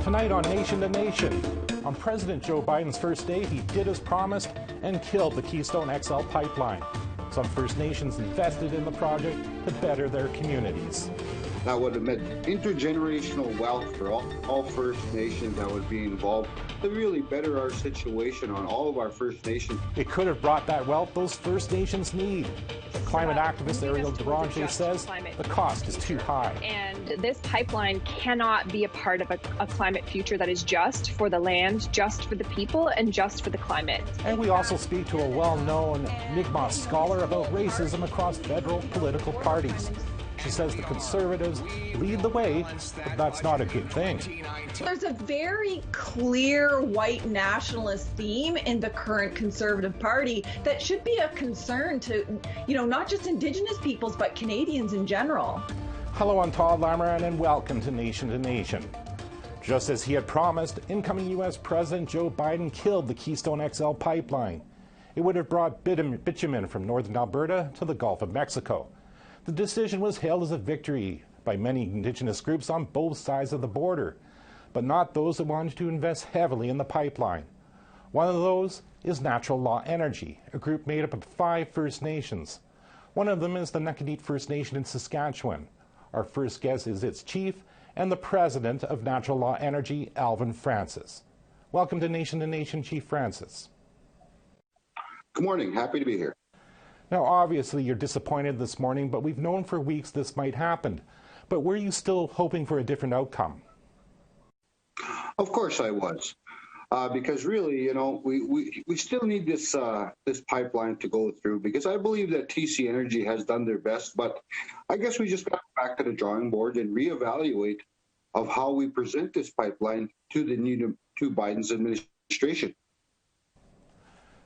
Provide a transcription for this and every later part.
Tonight on Nation to Nation, on President Joe Biden's first day, he did as promised and killed the Keystone XL pipeline. Some First Nations invested in the project to better their communities. That would have meant intergenerational wealth for all First Nations that would be involved to really better our situation on all of our First Nations. It could have brought that wealth those First Nations need. Climate activist Ariel Durante says the cost is too high. And this pipeline cannot be a part of a climate future that is just for the land, just for the people, and just for the climate. And we also speak to a well-known Mi'kmaq scholar about racism across federal political parties. She says the Conservatives lead the way, but that's not a good thing. There's a very clear white nationalist theme in the current Conservative Party that should be a concern to, not just Indigenous peoples, but Canadians in general. Hello, I'm Todd Lamoran, and welcome to Nation. Just as he had promised, incoming U.S. President Joe Biden killed the Keystone XL pipeline. It would have brought bitumen from northern Alberta to the Gulf of Mexico. The decision was hailed as a victory by many Indigenous groups on both sides of the border, but not those that wanted to invest heavily in the pipeline. One of those is Natural Law Energy, a group made up of 5 First Nations. One of them is the Nakanit First Nation in Saskatchewan. Our first guest is its chief and the president of Natural Law Energy, Alvin Francis. Welcome to Nation, Chief Francis. Good morning. Happy to be here. Now, obviously, you're disappointed this morning, but we've known for weeks this might happen. But were you still hoping for a different outcome? Of course I was, because really, we still need this pipeline to go through, because I believe that TC Energy has done their best, but I guess we just got back to the drawing board and reevaluate of how we present this pipeline to Biden's administration.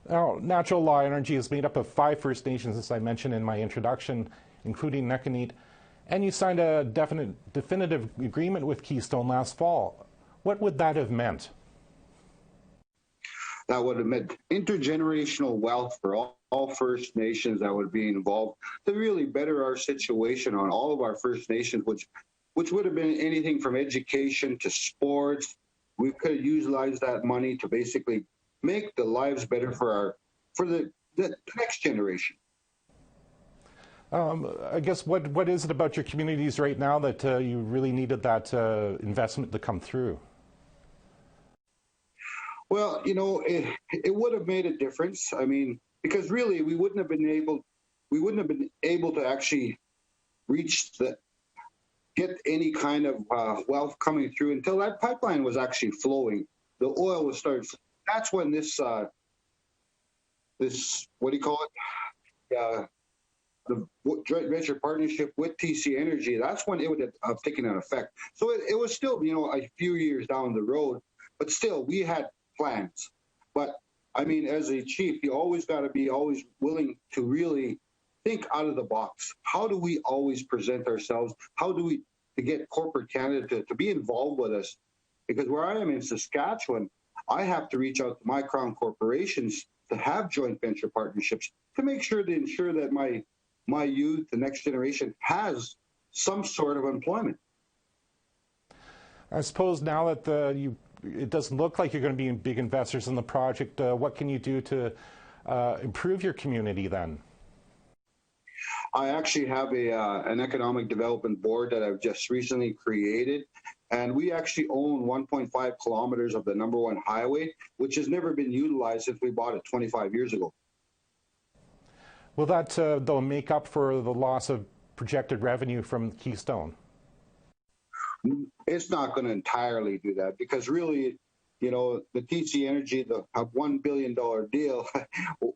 Now, Natural Law Energy is made up of 5 First Nations, as I mentioned in my introduction, including Nakanit, and you signed a definitive agreement with Keystone last fall. What would that have meant? That would have meant intergenerational wealth for all First Nations that would be involved to really better our situation on all of our First Nations, which would have been anything from education to sports. We could have utilized that money to basically make the lives better for the next generation. I guess what is it about your communities right now that you really needed that investment to come through? Well, it would have made a difference. I mean, because really we wouldn't have been able to actually get any kind of wealth coming through until that pipeline was actually flowing. The oil was started. That's when this what do you call it? The joint venture partnership with TC Energy. That's when it would have taken an effect. So it was still, a few years down the road, but still we had plans. But I mean, as a chief, you always got to be always willing to really think out of the box. How do we always present ourselves? How do we to get corporate Canada to be involved with us? Because where I am in Saskatchewan, I have to reach out to my crown corporations to have joint venture partnerships to ensure that my youth, the next generation, has some sort of employment. I suppose now that it doesn't look like you're going to be big investors in the project, what can you do to improve your community then? I actually have an economic development board that I've just recently created, and we actually own 1.5 kilometers of the #1 highway, which has never been utilized since we bought it 25 years ago. Will that, though, make up for the loss of projected revenue from Keystone? It's not going to entirely do that, because really, the TC Energy, the $1 billion deal,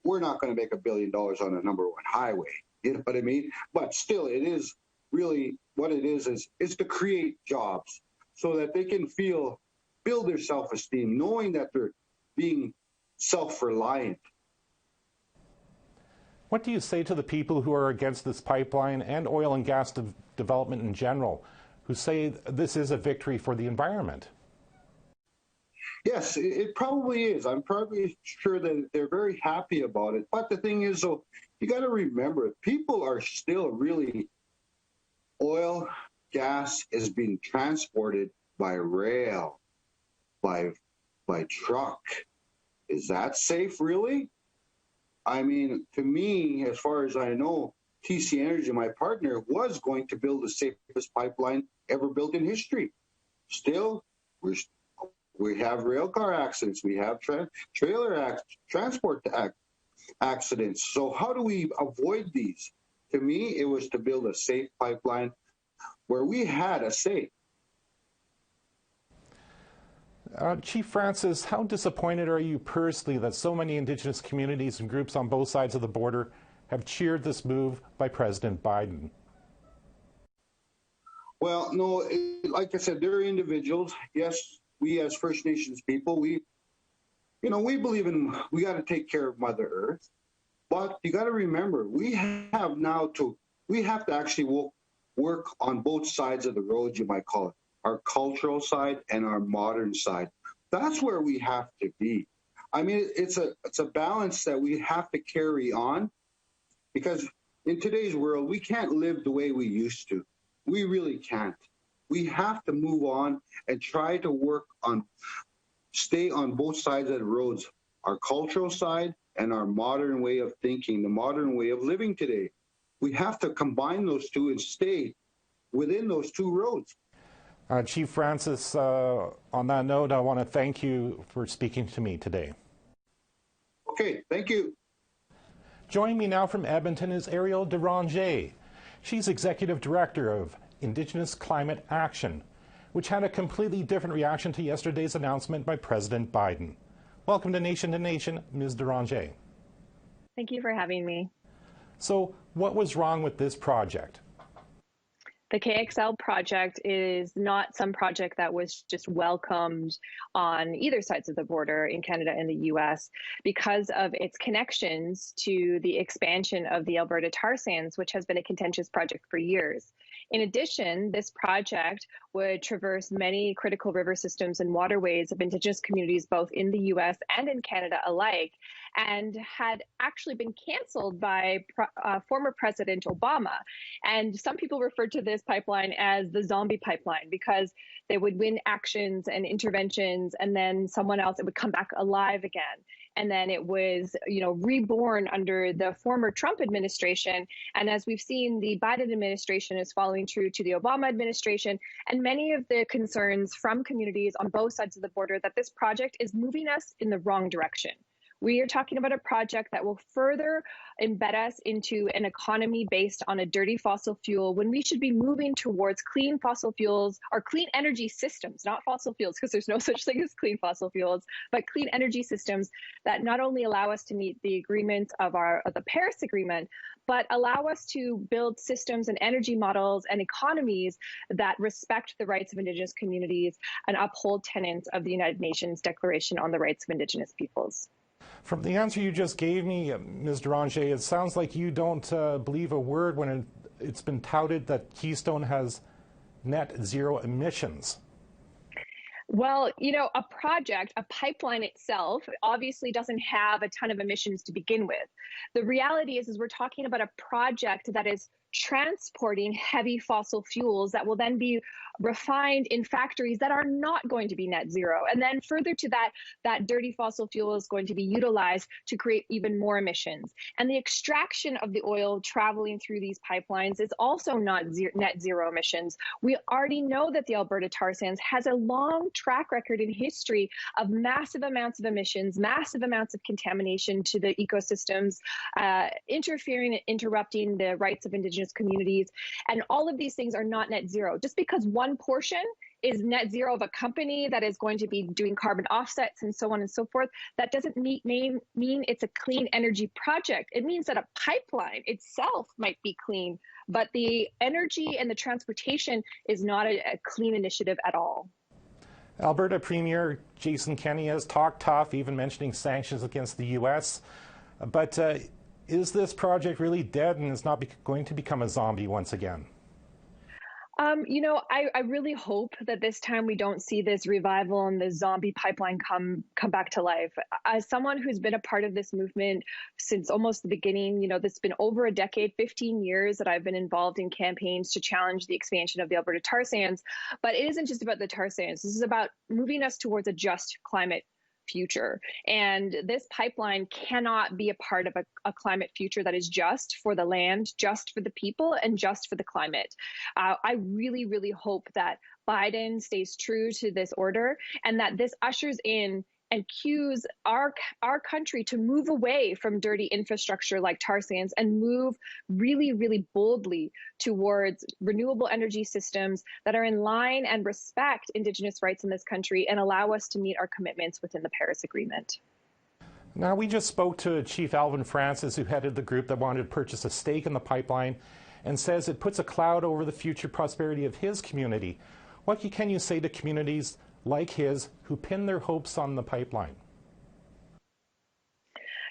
we're not going to make $1 billion on a #1 highway. You know what I mean? But still, it is really what it is to create jobs so that they can build their self-esteem, knowing that they're being self-reliant. What do you say to the people who are against this pipeline and oil and gas development in general, who say this is a victory for the environment? Yes, it probably is. I'm probably sure that they're very happy about it. But the thing is, though, you got to remember, people are still really, oil, gas is being transported by rail. by truck. Is that safe, really? I mean, to me, as far as I know, TC Energy, my partner, was going to build the safest pipeline ever built in history. Still, we have rail car accidents, we have transport accidents. So how do we avoid these? To me, it was to build a safe pipeline where we had a say. Chief Francis, how disappointed are you personally that so many Indigenous communities and groups on both sides of the border have cheered this move by President Biden? Well, no, like I said, they're individuals. Yes, we as First Nations people, we believe we got to take care of Mother Earth. But you got to remember, we have to actually work on both sides of the road, you might call it, our cultural side and our modern side. That's where we have to be. I mean, it's a balance that we have to carry on, because in today's world, we can't live the way we used to. We really can't. We have to move on and try to stay on both sides of the roads, our cultural side and our modern way of thinking, the modern way of living today. We have to combine those two and stay within those two roads. Chief Francis, on that note, I want to thank you for speaking to me today. Okay, thank you. Joining me now from Edmonton is Ariel Deranger. She's Executive Director of Indigenous Climate Action, which had a completely different reaction to yesterday's announcement by President Biden. Welcome to Nation, Ms. Deranger. Thank you for having me. So, what was wrong with this project? The KXL project is not some project that was just welcomed on either sides of the border in Canada and the US because of its connections to the expansion of the Alberta tar sands, which has been a contentious project for years. In addition, this project would traverse many critical river systems and waterways of Indigenous communities both in the US and in Canada alike, and had actually been canceled by former President Obama. And some people referred to this pipeline as the zombie pipeline because they would win actions and interventions, and then someone else, it would come back alive again. And then it was, reborn under the former Trump administration. And as we've seen, the Biden administration is following true to the Obama administration and many of the concerns from communities on both sides of the border that this project is moving us in the wrong direction. We are talking about a project that will further embed us into an economy based on a dirty fossil fuel when we should be moving towards clean fossil fuels or clean energy systems, not fossil fuels, because there's no such thing as clean fossil fuels, but clean energy systems that not only allow us to meet the agreements of the Paris Agreement, but allow us to build systems and energy models and economies that respect the rights of Indigenous communities and uphold tenets of the United Nations Declaration on the Rights of Indigenous Peoples. From the answer you just gave me, Ms. Deranger, it sounds like you don't believe a word when it's been touted that Keystone has net zero emissions. Well, a pipeline itself obviously doesn't have a ton of emissions to begin with. The reality is we're talking about a project that is transporting heavy fossil fuels that will then be refined in factories that are not going to be net zero. And then further to that, that dirty fossil fuel is going to be utilized to create even more emissions. And the extraction of the oil traveling through these pipelines is also not net zero emissions. We already know that the Alberta tar sands has a long track record in history of massive amounts of emissions, massive amounts of contamination to the ecosystems, interfering and interrupting the rights of Indigenous communities. And all of these things are not net zero. Just because one portion is net zero of a company that is going to be doing carbon offsets and so on and so forth, that doesn't mean it's a clean energy project. It means that a pipeline itself might be clean, but the energy and the transportation is not a clean initiative at all. Alberta Premier Jason Kenney has talked tough, even mentioning sanctions against the U.S. But is this project really dead and is not going to become a zombie once again? I really hope that this time we don't see this revival and the zombie pipeline come back to life. As someone who's been a part of this movement since almost the beginning, this has been over a decade, 15 years that I've been involved in campaigns to challenge the expansion of the Alberta tar sands. But it isn't just about the tar sands. This is about moving us towards a just climate future. And this pipeline cannot be a part of a climate future that is just for the land, just for the people, and just for the climate. I really, really hope that Biden stays true to this order and that this ushers in and cues our country to move away from dirty infrastructure like tar sands and move really, really boldly towards renewable energy systems that are in line and respect Indigenous rights in this country and allow us to meet our commitments within the Paris Agreement. Now, we just spoke to Chief Alvin Francis, who headed the group that wanted to purchase a stake in the pipeline, and says it puts a cloud over the future prosperity of his community. What can you say to communities like his who pin their hopes on the pipeline?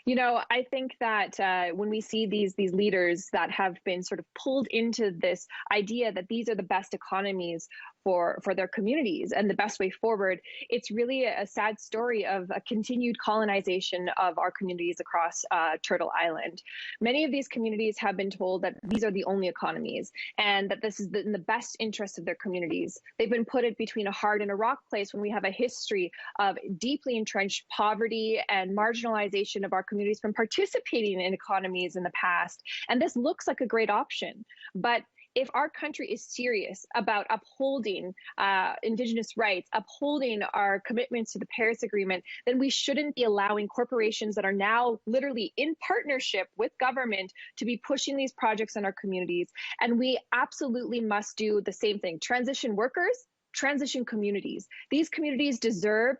I think that when we see these leaders that have been sort of pulled into this idea that these are the best economies for their communities and the best way forward, it's really a sad story of a continued colonization of our communities across Turtle Island. Many of these communities have been told that these are the only economies and that this is in the best interest of their communities. They've been put between a hard and a rock place when we have a history of deeply entrenched poverty and marginalization of our communities from participating in economies in the past. And this looks like a great option. But if our country is serious about upholding Indigenous rights, upholding our commitments to the Paris Agreement, then we shouldn't be allowing corporations that are now literally in partnership with government to be pushing these projects in our communities. And we absolutely must do the same thing. Transition workers, transition communities. These communities deserve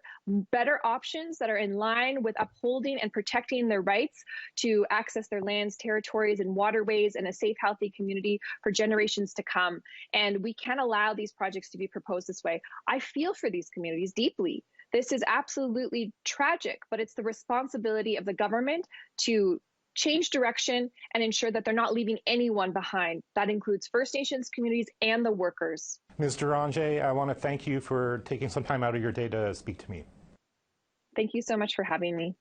better options that are in line with upholding and protecting their rights to access their lands, territories, and waterways in a safe, healthy community for generations to come. And we can't allow these projects to be proposed this way. I feel for these communities deeply. This is absolutely tragic, but it's the responsibility of the government to change direction and ensure that they're not leaving anyone behind. That includes First Nations communities and the workers. Ms. Deranger, I want to thank you for taking some time out of your day to speak to me. Thank you so much for having me.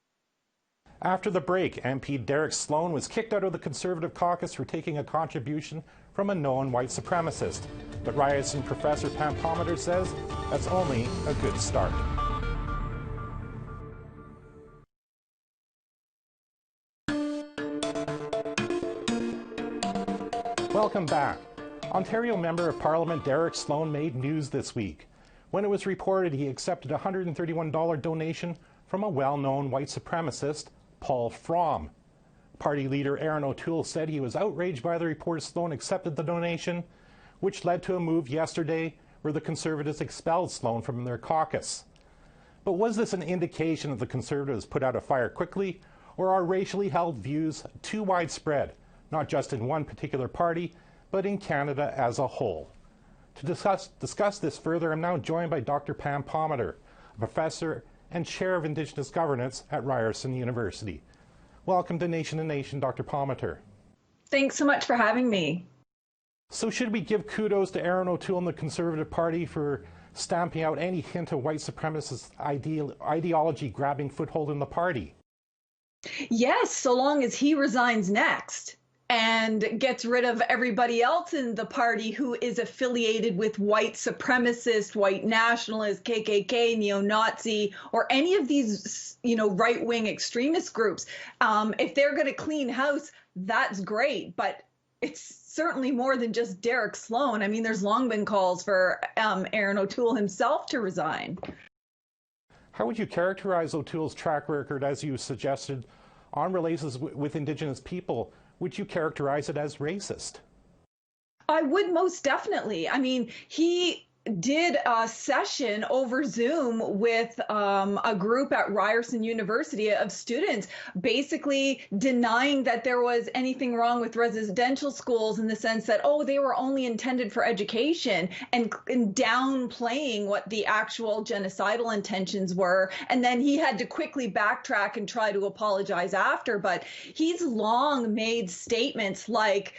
After the break, MP Derek Sloan was kicked out of the Conservative caucus for taking a contribution from a known white supremacist. But Ryerson professor Pam Palmater says that's only a good start. Welcome back. Ontario Member of Parliament Derek Sloan made news this week when it was reported he accepted a $131 donation from a well-known white supremacist, Paul Fromm. Party leader Aaron O'Toole said he was outraged by the report Sloan accepted the donation, which led to a move yesterday where the Conservatives expelled Sloan from their caucus. But was this an indication that the Conservatives put out a fire quickly, or are racially held views too widespread, not just in one particular party, but in Canada as a whole? To discuss this further, I'm now joined by Dr. Pam Palmater, a professor and chair of Indigenous governance at Ryerson University. Welcome to Nation to Nation, Dr. Palmater. Thanks so much for having me. So should we give kudos to Aaron O'Toole and the Conservative Party for stamping out any hint of white supremacist ideology grabbing foothold in the party? Yes, so long as he resigns next and gets rid of everybody else in the party who is affiliated with white supremacist, white nationalist, KKK, neo-Nazi, or any of these, right-wing extremist groups. If they're going to clean house, that's great, but it's certainly more than just Derek Sloan. I mean, there's long been calls for Aaron O'Toole himself to resign. How would you characterize O'Toole's track record, as you suggested, on relations with Indigenous people? Would you characterize it as racist? I would most definitely. I mean, he did a session over Zoom with a group at Ryerson University of students, basically denying that there was anything wrong with residential schools in the sense that, oh, they were only intended for education, and downplaying what the actual genocidal intentions were. And then he had to quickly backtrack and try to apologize after. But he's long made statements like,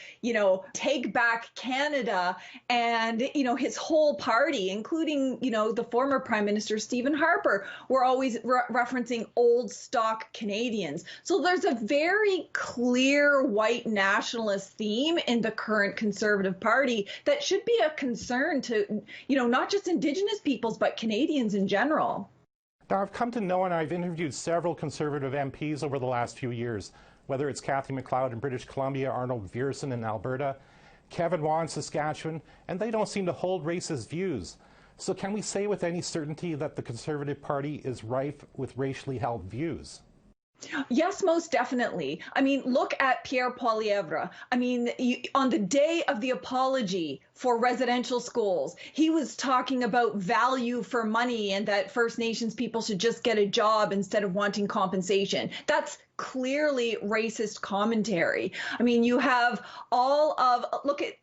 take back Canada, and, his whole party, including, the former Prime Minister Stephen Harper, were always referencing old stock Canadians. So there's a very clear white nationalist theme in the current Conservative Party that should be a concern to, not just Indigenous peoples, but Canadians in general. Now, I've come to know, and I've interviewed several Conservative MPs over the last few years, whether it's Kathy McLeod in British Columbia, Arnold Viersen in Alberta, Kevin Waugh in Saskatchewan, and they don't seem to hold racist views. So can we say with any certainty that the Conservative Party is rife with racially held views? Yes, most definitely. I mean, look at Pierre Poilievre. I mean, on the day of the apology for residential schools, he was talking about value for money and that First Nations people should just get a job instead of wanting compensation. That's clearly racist commentary. I mean, you have look at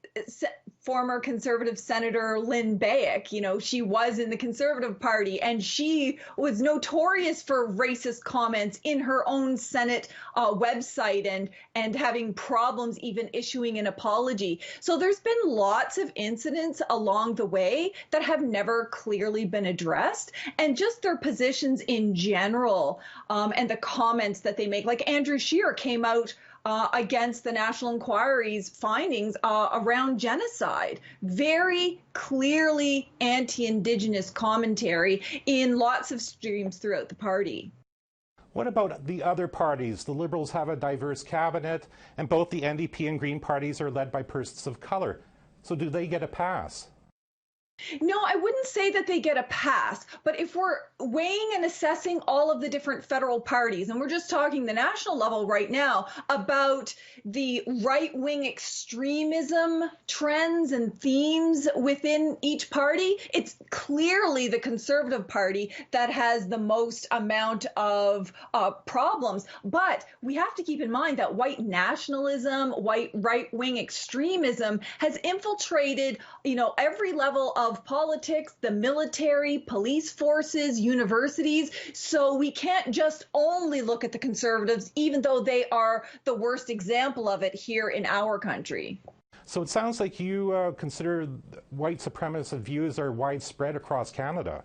former Conservative Senator Lynn Bayek. She was in the Conservative Party, and she was notorious for racist comments in her own Senate website and having problems even issuing an apology. So there's been lots of incidents along the way that have never clearly been addressed, and just their positions in general, and the comments that they make. Like Andrew Scheer came out against the National Inquiry's findings around genocide. Very clearly anti-Indigenous commentary in lots of streams throughout the party. What about the other parties? The Liberals have a diverse cabinet, and both the NDP and Green parties are led by persons of color. So do they get a pass? No, I wouldn't say that they get a pass, but if we're weighing and assessing all of the different federal parties, and we're just talking the national level right now about the right-wing extremism trends and themes within each party, it's clearly the Conservative Party that has the most amount of problems. But we have to keep in mind that white nationalism, white right-wing extremism has infiltrated, every level of politics, the military, police forces, universities. So we can't just only look at the Conservatives, even though they are the worst example of it here in our country. So it sounds like you consider white supremacist views are widespread across Canada.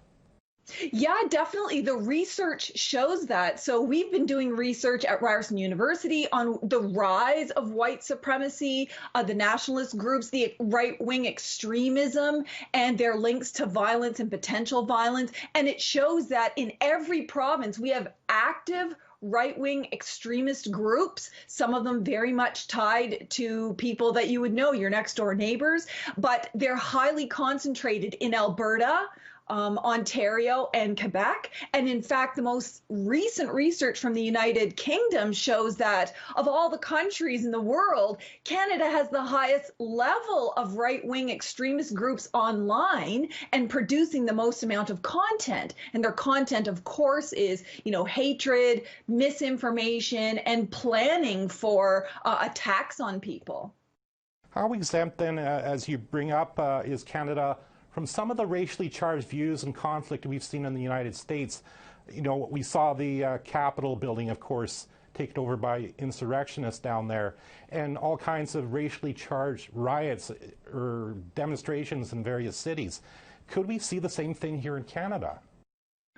Yeah, definitely. The research shows that. So we've been doing research at Ryerson University on the rise of white supremacy, the nationalist groups, the right-wing extremism, and their links to violence and potential violence. And it shows that in every province, we have active right-wing extremist groups, some of them very much tied to people that you would know, your next-door neighbors, but they're highly concentrated in Alberta, Ontario, and Quebec. And in fact, the most recent research from the United Kingdom shows that of all the countries in the world, Canada has the highest level of right-wing extremist groups online and producing the most amount of content. And their content, of course, is, hatred, misinformation, and planning for attacks on people. How exempt then, as you bring up, is Canada from some of the racially charged views and conflict we've seen in the United States? We saw the Capitol building, of course, taken over by insurrectionists down there, and all kinds of racially charged riots or demonstrations in various cities. Could we see the same thing here in Canada?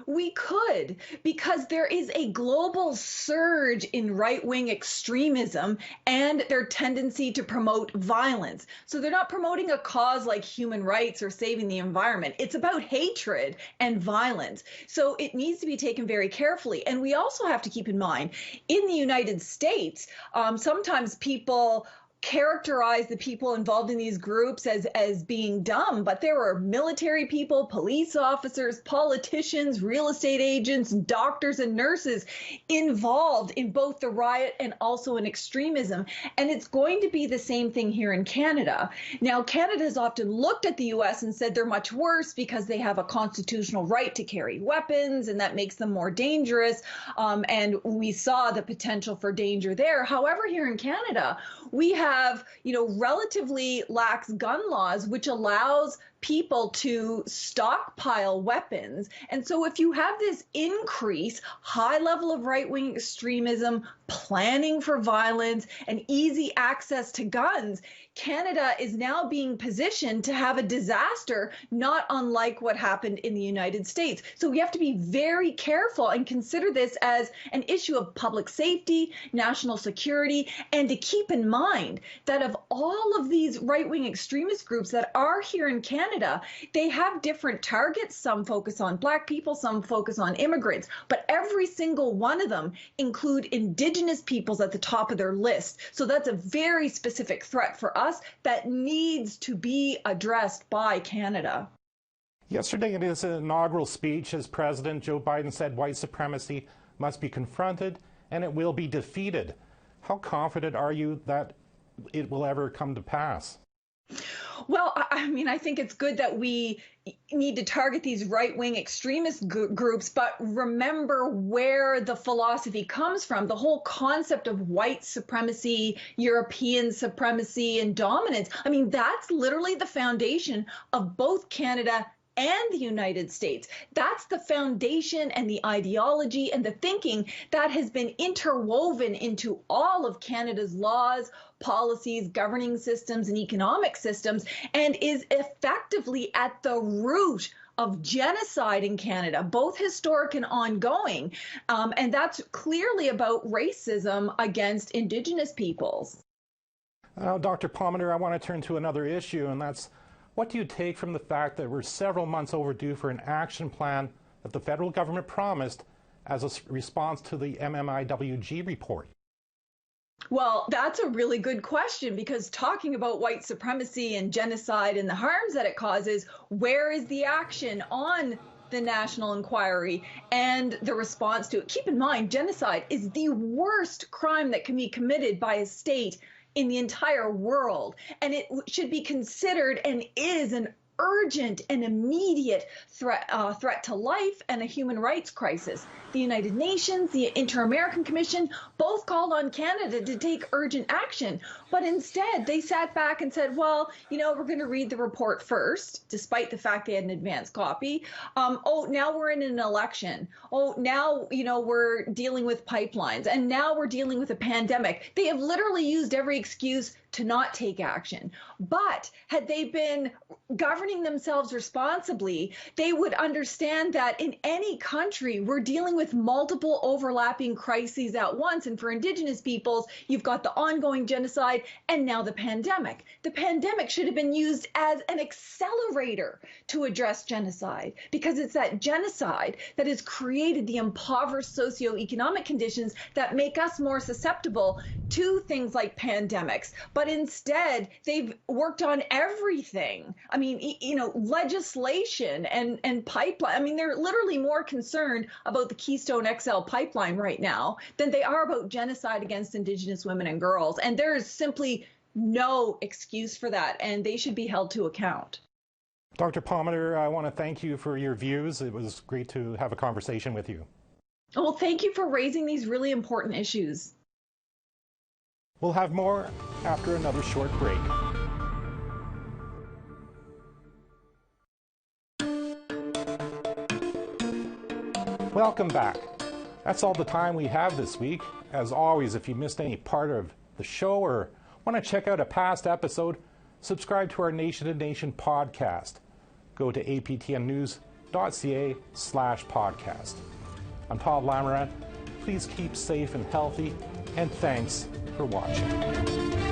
We could, because there is a global surge in right-wing extremism and their tendency to promote violence. So they're not promoting a cause like human rights or saving the environment. It's about hatred and violence. So it needs to be taken very carefully. And we also have to keep in mind, in the United States, sometimes people characterize the people involved in these groups as being dumb, but there were military people, police officers, politicians, real estate agents, doctors, and nurses involved in both the riot and also in extremism. And it's going to be the same thing here in Canada. Now, Canada has often looked at the US and said they're much worse because they have a constitutional right to carry weapons, and that makes them more dangerous. And we saw the potential for danger there. However, here in Canada, we have, relatively lax gun laws, which allows people to stockpile weapons. And so if you have this increase, high level of right-wing extremism, planning for violence, and easy access to guns, Canada is now being positioned to have a disaster not unlike what happened in the United States. So we have to be very careful and consider this as an issue of public safety, national security, and to keep in mind that of all of these right-wing extremist groups that are here in Canada, they have different targets. Some focus on Black people, some focus on immigrants, but every single one of them include Indigenous peoples at the top of their list. So that's a very specific threat for us that needs to be addressed by Canada. Yesterday in his inaugural speech, as President Joe Biden said white supremacy must be confronted and it will be defeated. How confident are you that it will ever come to pass? Well, I think it's good that we need to target these right-wing extremist groups, but remember where the philosophy comes from. The whole concept of white supremacy, European supremacy, and dominance. That's literally the foundation of both Canada and the United States. That's the foundation and the ideology and the thinking that has been interwoven into all of Canada's laws, policies, governing systems, and economic systems, and is effectively at the root of genocide in Canada, both historic and ongoing. And that's clearly about racism against Indigenous peoples. Dr. Palmer, I want to turn to another issue, and that's what do you take from the fact that we're several months overdue for an action plan that the federal government promised as a response to the MMIWG report? Well, that's a really good question, because talking about white supremacy and genocide and the harms that it causes, where is the action on the national inquiry and the response to it? Keep in mind, genocide is the worst crime that can be committed by a state in the entire world, and it should be considered and is an urgent and immediate threat to life and a human rights crisis. The United Nations, the Inter-American Commission, both called on Canada to take urgent action. But instead, they sat back and said, well, we're going to read the report first, despite the fact they had an advance copy. Now we're in an election. Now, we're dealing with pipelines. And now we're dealing with a pandemic. They have literally used every excuse to not take action. But had they been governing themselves responsibly, they would understand that in any country, we're dealing with multiple overlapping crises at once. And for Indigenous peoples, you've got the ongoing genocide and now the pandemic. The pandemic should have been used as an accelerator to address genocide, because it's that genocide that has created the impoverished socioeconomic conditions that make us more susceptible to things like pandemics. But instead, they've worked on everything. Legislation and pipeline. They're literally more concerned about the Keystone XL pipeline right now than they are about genocide against Indigenous women and girls. And there is simply no excuse for that, and they should be held to account. Dr. Palmer, I want to thank you for your views. It was great to have a conversation with you. Well, thank you for raising these really important issues. We'll have more after another short break. Welcome back. That's all the time we have this week. As always, if you missed any part of the show or want to check out a past episode, subscribe to our Nation to Nation podcast. Go to aptnnews.ca/podcast. I'm Todd Lamourant. Please keep safe and healthy, and thanks for watching.